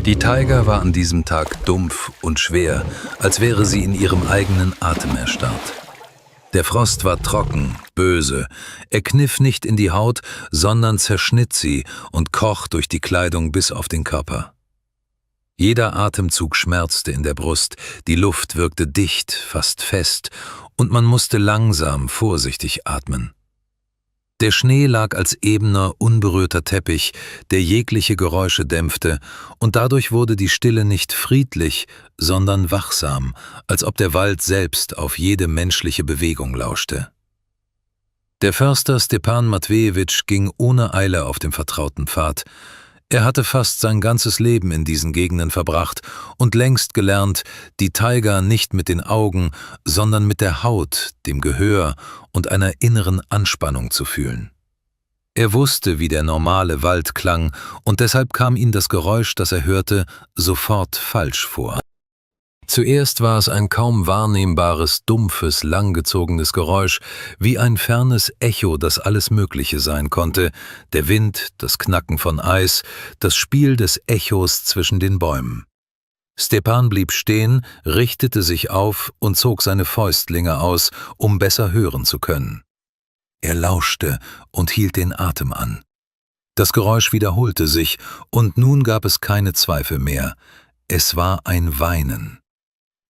Die Taiga war an diesem Tag dumpf und schwer, als wäre sie in ihrem eigenen Atem erstarrt. Der Frost war trocken, böse. Er kniff nicht in die Haut, sondern zerschnitt sie und kroch durch die Kleidung bis auf den Körper. Jeder Atemzug schmerzte in der Brust, die Luft wirkte dicht, fast fest, und man musste langsam, vorsichtig atmen. Der Schnee lag als ebener, unberührter Teppich, der jegliche Geräusche dämpfte, und dadurch wurde die Stille nicht friedlich, sondern wachsam, als ob der Wald selbst auf jede menschliche Bewegung lauschte. Der Förster Stepan Matwejewitsch ging ohne Eile auf dem vertrauten Pfad. Er hatte fast sein ganzes Leben in diesen Gegenden verbracht und längst gelernt, die Taiga nicht mit den Augen, sondern mit der Haut, dem Gehör und einer inneren Anspannung zu fühlen. Er wusste, wie der normale Wald klang, und deshalb kam ihm das Geräusch, das er hörte, sofort falsch vor. Zuerst war es ein kaum wahrnehmbares, dumpfes, langgezogenes Geräusch, wie ein fernes Echo, das alles Mögliche sein konnte, der Wind, das Knacken von Eis, das Spiel des Echos zwischen den Bäumen. Stepan blieb stehen, richtete sich auf und zog seine Fäustlinge aus, um besser hören zu können. Er lauschte und hielt den Atem an. Das Geräusch wiederholte sich, und nun gab es keine Zweifel mehr. Es war ein Weinen.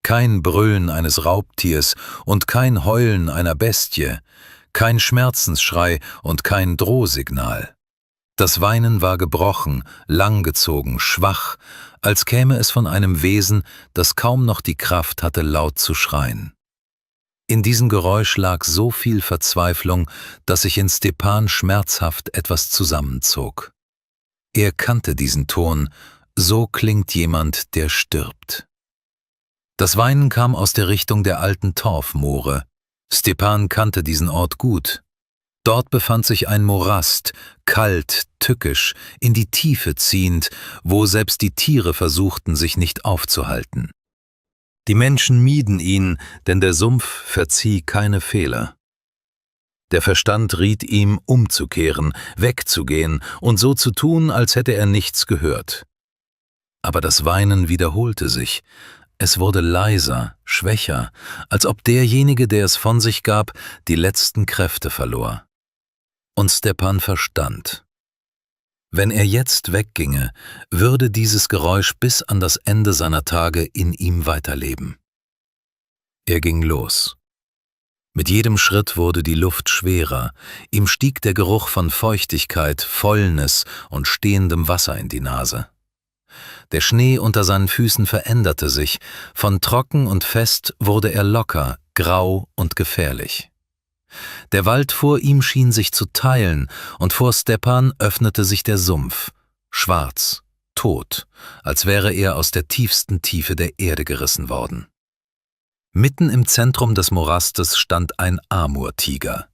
Kein Brüllen eines Raubtiers und kein Heulen einer Bestie, kein Schmerzensschrei und kein Drohsignal. Das Weinen war gebrochen, langgezogen, schwach, als käme es von einem Wesen, das kaum noch die Kraft hatte, laut zu schreien. In diesem Geräusch lag so viel Verzweiflung, dass sich in Stepan schmerzhaft etwas zusammenzog. Er kannte diesen Ton, so klingt jemand, der stirbt. Das Weinen kam aus der Richtung der alten Torfmoore. Stepan kannte diesen Ort gut. Dort befand sich ein Morast, kalt, tückisch, in die Tiefe ziehend, wo selbst die Tiere versuchten, sich nicht aufzuhalten. Die Menschen mieden ihn, denn der Sumpf verzieh keine Fehler. Der Verstand riet ihm, umzukehren, wegzugehen und so zu tun, als hätte er nichts gehört. Aber das Weinen wiederholte sich. Es wurde leiser, schwächer, als ob derjenige, der es von sich gab, die letzten Kräfte verlor. Und Stepan verstand. Wenn er jetzt wegginge, würde dieses Geräusch bis an das Ende seiner Tage in ihm weiterleben. Er ging los. Mit jedem Schritt wurde die Luft schwerer, ihm stieg der Geruch von Feuchtigkeit, Fäulnis und stehendem Wasser in die Nase. Der Schnee unter seinen Füßen veränderte sich, von trocken und fest wurde er locker, grau und gefährlich. Der Wald vor ihm schien sich zu teilen, und vor Stepan öffnete sich der Sumpf, schwarz, tot, als wäre er aus der tiefsten Tiefe der Erde gerissen worden. Mitten im Zentrum des Morastes stand ein Amurtiger.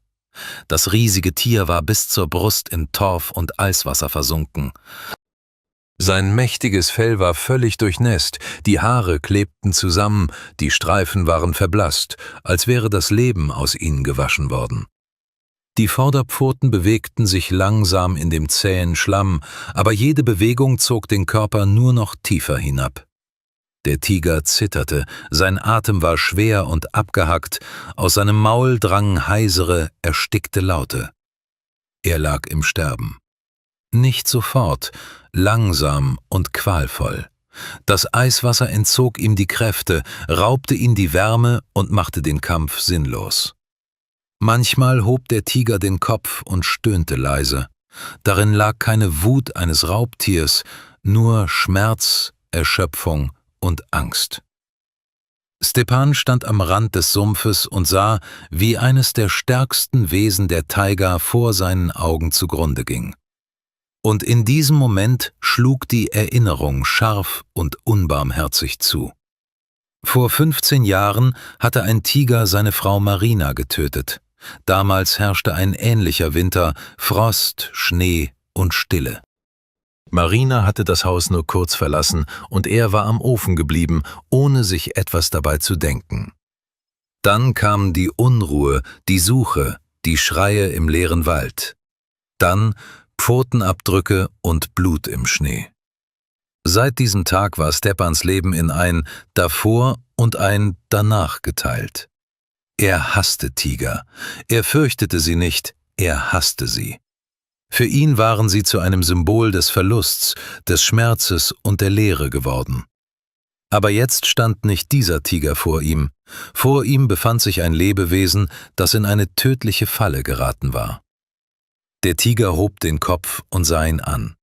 Das riesige Tier war bis zur Brust in Torf und Eiswasser versunken. Sein mächtiges Fell war völlig durchnässt, die Haare klebten zusammen, die Streifen waren verblasst, als wäre das Leben aus ihnen gewaschen worden. Die Vorderpfoten bewegten sich langsam in dem zähen Schlamm, aber jede Bewegung zog den Körper nur noch tiefer hinab. Der Tiger zitterte, sein Atem war schwer und abgehackt, aus seinem Maul drangen heisere, erstickte Laute. Er lag im Sterben. Nicht sofort, langsam und qualvoll. Das Eiswasser entzog ihm die Kräfte, raubte ihn die Wärme und machte den Kampf sinnlos. Manchmal hob der Tiger den Kopf und stöhnte leise. Darin lag keine Wut eines Raubtiers, nur Schmerz, Erschöpfung und Angst. Stepan stand am Rand des Sumpfes und sah, wie eines der stärksten Wesen der Taiga vor seinen Augen zugrunde ging. Und in diesem Moment schlug die Erinnerung scharf und unbarmherzig zu. Vor 15 Jahren hatte ein Tiger seine Frau Marina getötet. Damals herrschte ein ähnlicher Winter, Frost, Schnee und Stille. Marina hatte das Haus nur kurz verlassen und er war am Ofen geblieben, ohne sich etwas dabei zu denken. Dann kam die Unruhe, die Suche, die Schreie im leeren Wald. Dann Pfotenabdrücke und Blut im Schnee. Seit diesem Tag war Stepans Leben in ein davor und ein danach geteilt. Er hasste Tiger. Er fürchtete sie nicht, er hasste sie. Für ihn waren sie zu einem Symbol des Verlusts, des Schmerzes und der Leere geworden. Aber jetzt stand nicht dieser Tiger vor ihm. Vor ihm befand sich ein Lebewesen, das in eine tödliche Falle geraten war. Der Tiger hob den Kopf und sah ihn an.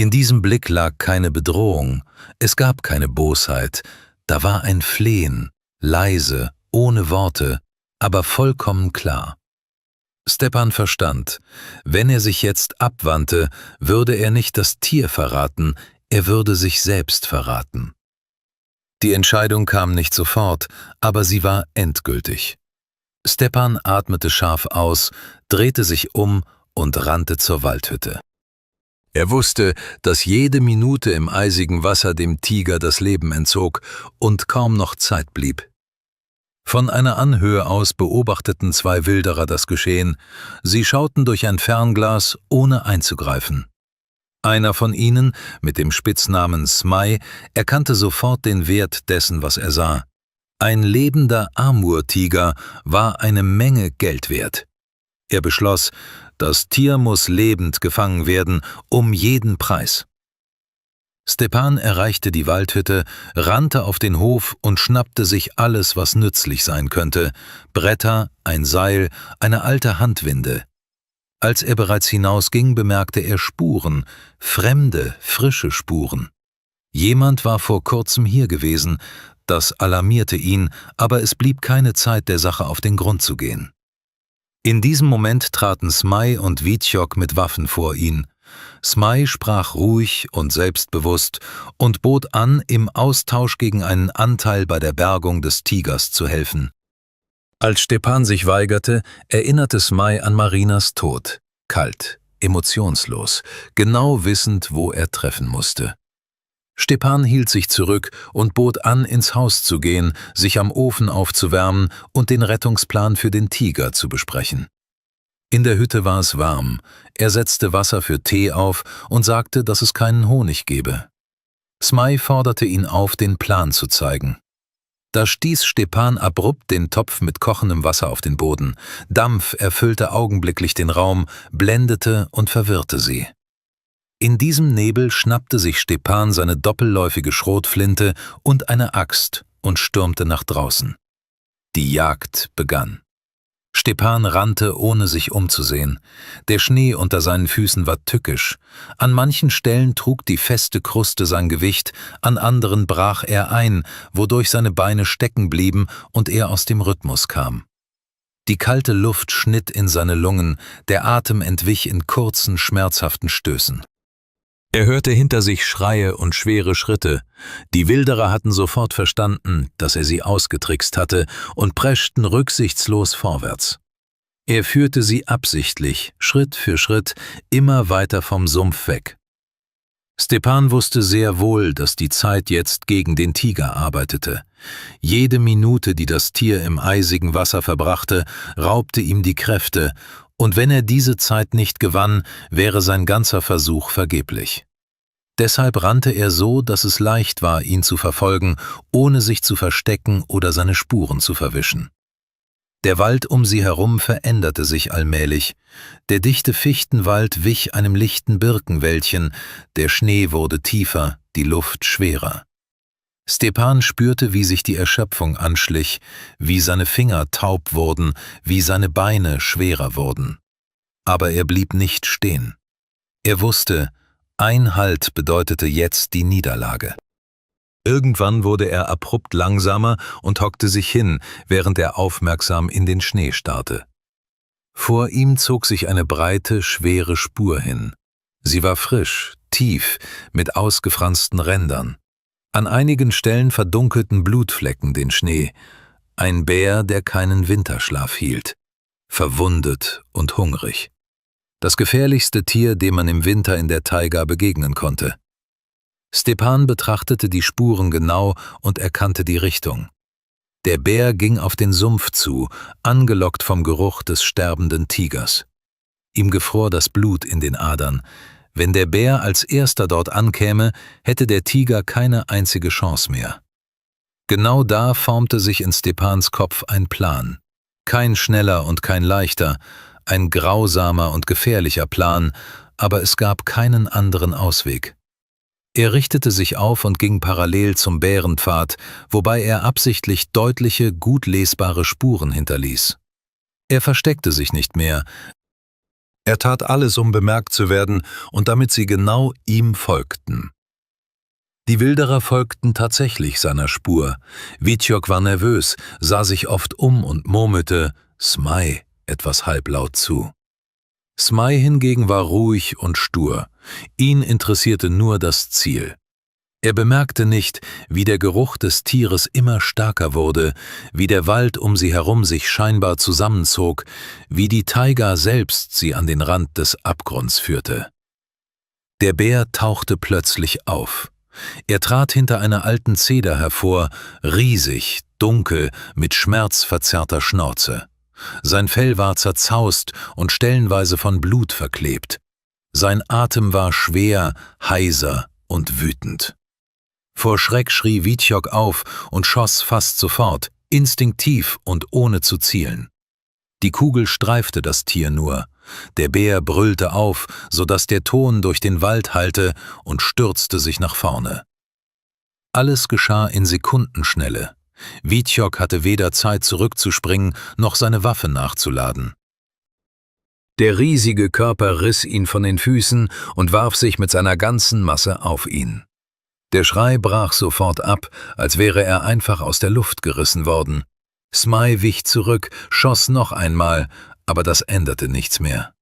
In diesem Blick lag keine Bedrohung, es gab keine Bosheit, da war ein Flehen, leise, ohne Worte, aber vollkommen klar. Stepan verstand, wenn er sich jetzt abwandte, würde er nicht das Tier verraten, er würde sich selbst verraten. Die Entscheidung kam nicht sofort, aber sie war endgültig. Stepan atmete scharf aus, drehte sich um und rannte zur Waldhütte. Er wusste, dass jede Minute im eisigen Wasser dem Tiger das Leben entzog und kaum noch Zeit blieb. Von einer Anhöhe aus beobachteten zwei Wilderer das Geschehen. Sie schauten durch ein Fernglas, ohne einzugreifen. Einer von ihnen, mit dem Spitznamen Smai, erkannte sofort den Wert dessen, was er sah. Ein lebender Amur-Tiger war eine Menge Geld wert. Er beschloss, das Tier muss lebend gefangen werden, um jeden Preis. Stepan erreichte die Waldhütte, rannte auf den Hof und schnappte sich alles, was nützlich sein könnte: Bretter, ein Seil, eine alte Handwinde. Als er bereits hinausging, bemerkte er Spuren, fremde, frische Spuren. Jemand war vor kurzem hier gewesen, das alarmierte ihn, aber es blieb keine Zeit, der Sache auf den Grund zu gehen. In diesem Moment traten Smai und Witjok mit Waffen vor ihn. Smai sprach ruhig und selbstbewusst und bot an, im Austausch gegen einen Anteil bei der Bergung des Tigers zu helfen. Als Stepan sich weigerte, erinnerte Smai an Marinas Tod, kalt, emotionslos, genau wissend, wo er treffen musste. Stepan hielt sich zurück und bot an, ins Haus zu gehen, sich am Ofen aufzuwärmen und den Rettungsplan für den Tiger zu besprechen. In der Hütte war es warm. Er setzte Wasser für Tee auf und sagte, dass es keinen Honig gebe. Smai forderte ihn auf, den Plan zu zeigen. Da stieß Stepan abrupt den Topf mit kochendem Wasser auf den Boden. Dampf erfüllte augenblicklich den Raum, blendete und verwirrte sie. In diesem Nebel schnappte sich Stepan seine doppelläufige Schrotflinte und eine Axt und stürmte nach draußen. Die Jagd begann. Stepan rannte, ohne sich umzusehen. Der Schnee unter seinen Füßen war tückisch. An manchen Stellen trug die feste Kruste sein Gewicht, an anderen brach er ein, wodurch seine Beine stecken blieben und er aus dem Rhythmus kam. Die kalte Luft schnitt in seine Lungen, der Atem entwich in kurzen, schmerzhaften Stößen. Er hörte hinter sich Schreie und schwere Schritte. Die Wilderer hatten sofort verstanden, dass er sie ausgetrickst hatte, und preschten rücksichtslos vorwärts. Er führte sie absichtlich, Schritt für Schritt, immer weiter vom Sumpf weg. Stepan wusste sehr wohl, dass die Zeit jetzt gegen den Tiger arbeitete. Jede Minute, die das Tier im eisigen Wasser verbrachte, raubte ihm die Kräfte, und wenn er diese Zeit nicht gewann, wäre sein ganzer Versuch vergeblich. Deshalb rannte er so, dass es leicht war, ihn zu verfolgen, ohne sich zu verstecken oder seine Spuren zu verwischen. Der Wald um sie herum veränderte sich allmählich. Der dichte Fichtenwald wich einem lichten Birkenwäldchen, der Schnee wurde tiefer, die Luft schwerer. Stepan spürte, wie sich die Erschöpfung anschlich, wie seine Finger taub wurden, wie seine Beine schwerer wurden. Aber er blieb nicht stehen. Er wusste, ein Halt bedeutete jetzt die Niederlage. Irgendwann wurde er abrupt langsamer und hockte sich hin, während er aufmerksam in den Schnee starrte. Vor ihm zog sich eine breite, schwere Spur hin. Sie war frisch, tief, mit ausgefransten Rändern. An einigen Stellen verdunkelten Blutflecken den Schnee. Ein Bär, der keinen Winterschlaf hielt. Verwundet und hungrig. Das gefährlichste Tier, dem man im Winter in der Taiga begegnen konnte. Stepan betrachtete die Spuren genau und erkannte die Richtung. Der Bär ging auf den Sumpf zu, angelockt vom Geruch des sterbenden Tigers. Ihm gefror das Blut in den Adern. Wenn der Bär als erster dort ankäme, hätte der Tiger keine einzige Chance mehr. Genau da formte sich in Stepans Kopf ein Plan. Kein schneller und kein leichter, ein grausamer und gefährlicher Plan, aber es gab keinen anderen Ausweg. Er richtete sich auf und ging parallel zum Bärenpfad, wobei er absichtlich deutliche, gut lesbare Spuren hinterließ. Er versteckte sich nicht mehr. Er tat alles, um bemerkt zu werden und damit sie genau ihm folgten. Die Wilderer folgten tatsächlich seiner Spur. Witjok war nervös, sah sich oft um und murmelte »Smaj« etwas halblaut zu. Smaj hingegen war ruhig und stur. Ihn interessierte nur das Ziel. Er bemerkte nicht, wie der Geruch des Tieres immer stärker wurde, wie der Wald um sie herum sich scheinbar zusammenzog, wie die Taiga selbst sie an den Rand des Abgrunds führte. Der Bär tauchte plötzlich auf. Er trat hinter einer alten Zeder hervor, riesig, dunkel, mit schmerzverzerrter Schnauze. Sein Fell war zerzaust und stellenweise von Blut verklebt. Sein Atem war schwer, heiser und wütend. Vor Schreck schrie Witjok auf und schoss fast sofort, instinktiv und ohne zu zielen. Die Kugel streifte das Tier nur. Der Bär brüllte auf, sodass der Ton durch den Wald hallte und stürzte sich nach vorne. Alles geschah in Sekundenschnelle. Witjok hatte weder Zeit zurückzuspringen, noch seine Waffe nachzuladen. Der riesige Körper riss ihn von den Füßen und warf sich mit seiner ganzen Masse auf ihn. Der Schrei brach sofort ab, als wäre er einfach aus der Luft gerissen worden. Smaj wich zurück, schoss noch einmal, aber das änderte nichts mehr.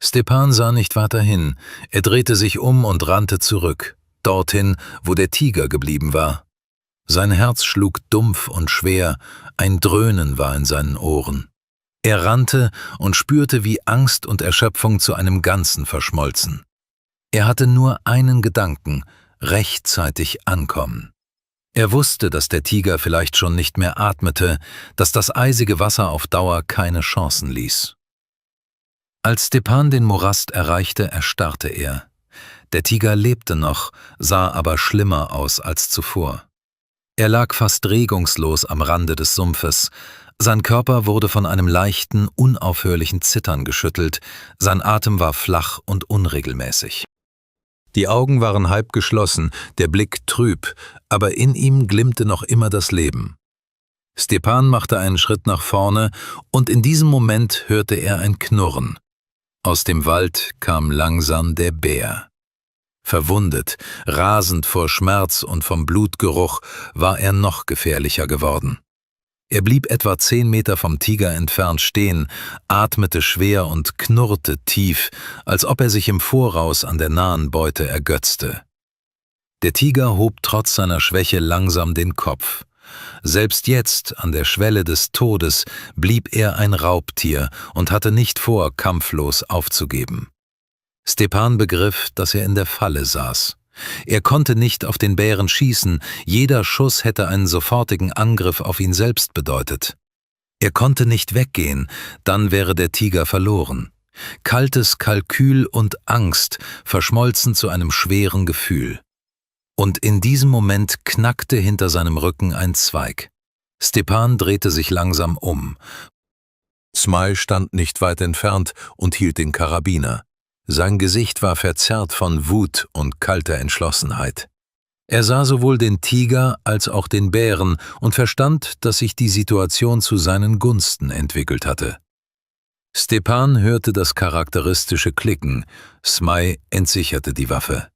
Stepan sah nicht weiter hin, er drehte sich um und rannte zurück, dorthin, wo der Tiger geblieben war. Sein Herz schlug dumpf und schwer, ein Dröhnen war in seinen Ohren. Er rannte und spürte, wie Angst und Erschöpfung zu einem Ganzen verschmolzen. Er hatte nur einen Gedanken: rechtzeitig ankommen. Er wusste, dass der Tiger vielleicht schon nicht mehr atmete, dass das eisige Wasser auf Dauer keine Chancen ließ. Als Stepan den Morast erreichte, erstarrte er. Der Tiger lebte noch, sah aber schlimmer aus als zuvor. Er lag fast regungslos am Rande des Sumpfes. Sein Körper wurde von einem leichten, unaufhörlichen Zittern geschüttelt, sein Atem war flach und unregelmäßig. Die Augen waren halb geschlossen, der Blick trüb, aber in ihm glimmte noch immer das Leben. Stepan machte einen Schritt nach vorne und in diesem Moment hörte er ein Knurren. Aus dem Wald kam langsam der Bär. Verwundet, rasend vor Schmerz und vom Blutgeruch, war er noch gefährlicher geworden. Er blieb etwa 10 Meter vom Tiger entfernt stehen, atmete schwer und knurrte tief, als ob er sich im Voraus an der nahen Beute ergötzte. Der Tiger hob trotz seiner Schwäche langsam den Kopf. Selbst jetzt, an der Schwelle des Todes, blieb er ein Raubtier und hatte nicht vor, kampflos aufzugeben. Stepan begriff, dass er in der Falle saß. Er konnte nicht auf den Bären schießen, jeder Schuss hätte einen sofortigen Angriff auf ihn selbst bedeutet. Er konnte nicht weggehen, dann wäre der Tiger verloren. Kaltes Kalkül und Angst verschmolzen zu einem schweren Gefühl. Und in diesem Moment knackte hinter seinem Rücken ein Zweig. Stepan drehte sich langsam um. Smaj stand nicht weit entfernt und hielt den Karabiner. Sein Gesicht war verzerrt von Wut und kalter Entschlossenheit. Er sah sowohl den Tiger als auch den Bären und verstand, dass sich die Situation zu seinen Gunsten entwickelt hatte. Stepan hörte das charakteristische Klicken, Smaj entsicherte die Waffe.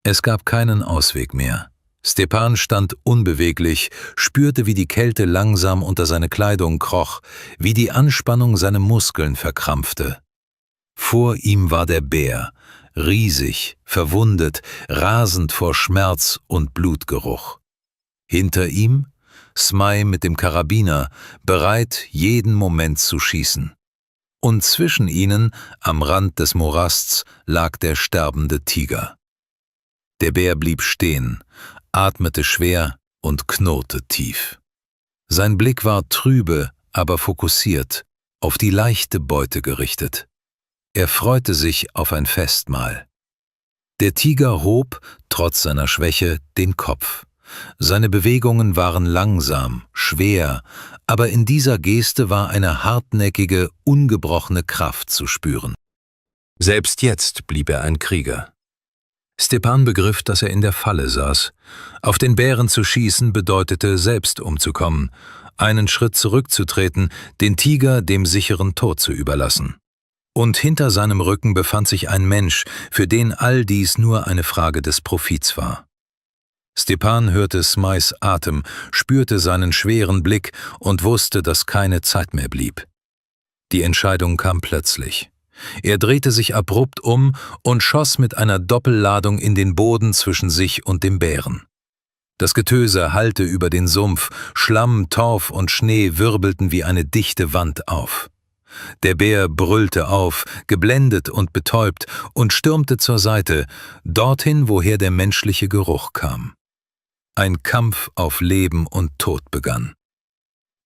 Es gab keinen Ausweg mehr. Stepan stand unbeweglich, spürte, wie die Kälte langsam unter seine Kleidung kroch, wie die Anspannung seine Muskeln verkrampfte. Vor ihm war der Bär, riesig, verwundet, rasend vor Schmerz und Blutgeruch. Hinter ihm Smaj mit dem Karabiner, bereit, jeden Moment zu schießen. Und zwischen ihnen, am Rand des Morasts, lag der sterbende Tiger. Der Bär blieb stehen, atmete schwer und knurrte tief. Sein Blick war trübe, aber fokussiert, auf die leichte Beute gerichtet. Er freute sich auf ein Festmahl. Der Tiger hob, trotz seiner Schwäche, den Kopf. Seine Bewegungen waren langsam, schwer, aber in dieser Geste war eine hartnäckige, ungebrochene Kraft zu spüren. Selbst jetzt blieb er ein Krieger. Stepan begriff, dass er in der Falle saß. Auf den Bären zu schießen bedeutete, selbst umzukommen, einen Schritt zurückzutreten, den Tiger dem sicheren Tod zu überlassen. Und hinter seinem Rücken befand sich ein Mensch, für den all dies nur eine Frage des Profits war. Stepan hörte Smajs Atem, spürte seinen schweren Blick und wusste, dass keine Zeit mehr blieb. Die Entscheidung kam plötzlich. Er drehte sich abrupt um und schoss mit einer Doppelladung in den Boden zwischen sich und dem Bären. Das Getöse hallte über den Sumpf, Schlamm, Torf und Schnee wirbelten wie eine dichte Wand auf. Der Bär brüllte auf, geblendet und betäubt, und stürmte zur Seite, dorthin, woher der menschliche Geruch kam. Ein Kampf auf Leben und Tod begann.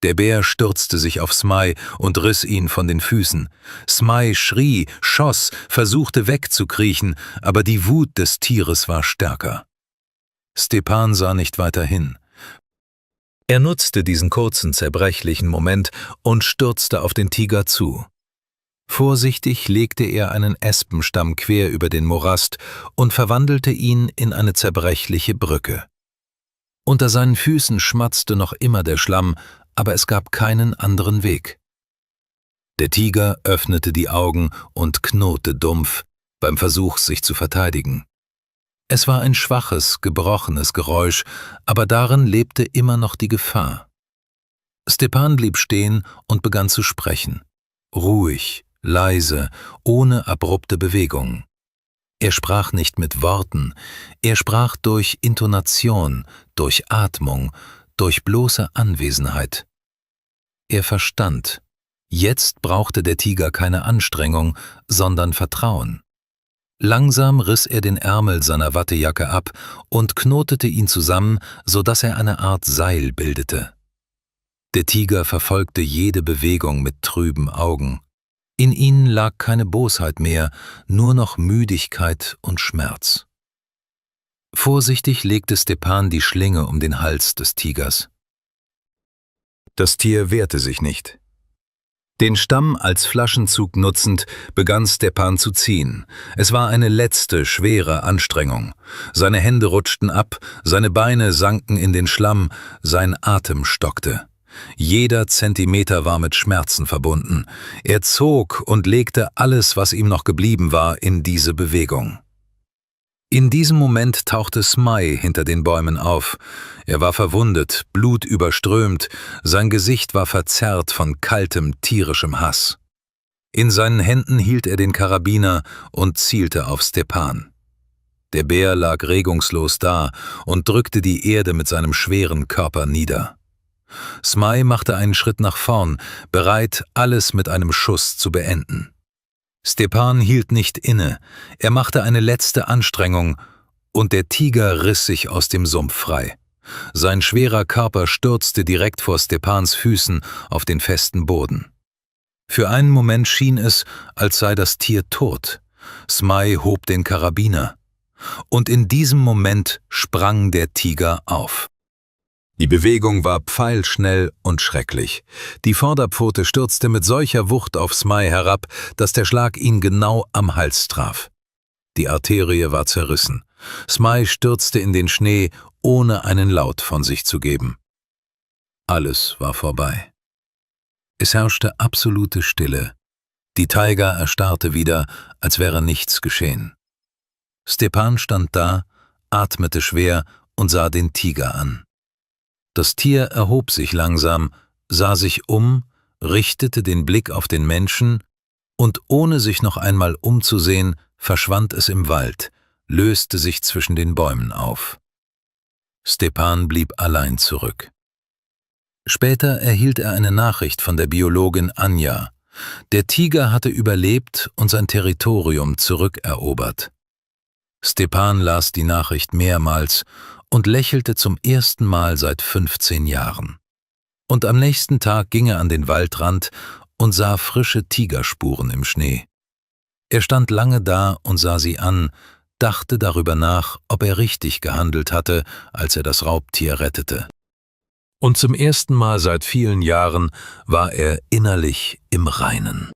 Der Bär stürzte sich auf Smaj und riss ihn von den Füßen. Smaj schrie, schoss, versuchte wegzukriechen, aber die Wut des Tieres war stärker. Stepan sah nicht weiter hin. Er nutzte diesen kurzen, zerbrechlichen Moment und stürzte auf den Tiger zu. Vorsichtig legte er einen Espenstamm quer über den Morast und verwandelte ihn in eine zerbrechliche Brücke. Unter seinen Füßen schmatzte noch immer der Schlamm, aber es gab keinen anderen Weg. Der Tiger öffnete die Augen und knurrte dumpf, beim Versuch, sich zu verteidigen. Es war ein schwaches, gebrochenes Geräusch, aber darin lebte immer noch die Gefahr. Stepan blieb stehen und begann zu sprechen. Ruhig, leise, ohne abrupte Bewegung. Er sprach nicht mit Worten, er sprach durch Intonation, durch Atmung, durch bloße Anwesenheit. Er verstand, jetzt brauchte der Tiger keine Anstrengung, sondern Vertrauen. Langsam riss er den Ärmel seiner Wattejacke ab und knotete ihn zusammen, sodass er eine Art Seil bildete. Der Tiger verfolgte jede Bewegung mit trüben Augen. In ihnen lag keine Bosheit mehr, nur noch Müdigkeit und Schmerz. Vorsichtig legte Stepan die Schlinge um den Hals des Tigers. Das Tier wehrte sich nicht. Den Stamm als Flaschenzug nutzend, begann Stepan zu ziehen. Es war eine letzte, schwere Anstrengung. Seine Hände rutschten ab, seine Beine sanken in den Schlamm, sein Atem stockte. Jeder Zentimeter war mit Schmerzen verbunden. Er zog und legte alles, was ihm noch geblieben war, in diese Bewegung. In diesem Moment tauchte Smaj hinter den Bäumen auf. Er war verwundet, blutüberströmt, sein Gesicht war verzerrt von kaltem, tierischem Hass. In seinen Händen hielt er den Karabiner und zielte auf Stepan. Der Bär lag regungslos da und drückte die Erde mit seinem schweren Körper nieder. Smaj machte einen Schritt nach vorn, bereit, alles mit einem Schuss zu beenden. Stepan hielt nicht inne, er machte eine letzte Anstrengung, und der Tiger riss sich aus dem Sumpf frei. Sein schwerer Körper stürzte direkt vor Stepans Füßen auf den festen Boden. Für einen Moment schien es, als sei das Tier tot. Smaj hob den Karabiner. Und in diesem Moment sprang der Tiger auf. Die Bewegung war pfeilschnell und schrecklich. Die Vorderpfote stürzte mit solcher Wucht auf Smaj herab, dass der Schlag ihn genau am Hals traf. Die Arterie war zerrissen. Smaj stürzte in den Schnee, ohne einen Laut von sich zu geben. Alles war vorbei. Es herrschte absolute Stille. Die Taiga erstarrte wieder, als wäre nichts geschehen. Stepan stand da, atmete schwer und sah den Tiger an. Das Tier erhob sich langsam, sah sich um, richtete den Blick auf den Menschen und ohne sich noch einmal umzusehen, verschwand es im Wald, löste sich zwischen den Bäumen auf. Stepan blieb allein zurück. Später erhielt er eine Nachricht von der Biologin Anja. Der Tiger hatte überlebt und sein Territorium zurückerobert. Stepan las die Nachricht mehrmals und lächelte zum ersten Mal seit 15 Jahren. Und am nächsten Tag ging er an den Waldrand und sah frische Tigerspuren im Schnee. Er stand lange da und sah sie an, dachte darüber nach, ob er richtig gehandelt hatte, als er das Raubtier rettete. Und zum ersten Mal seit vielen Jahren war er innerlich im Reinen.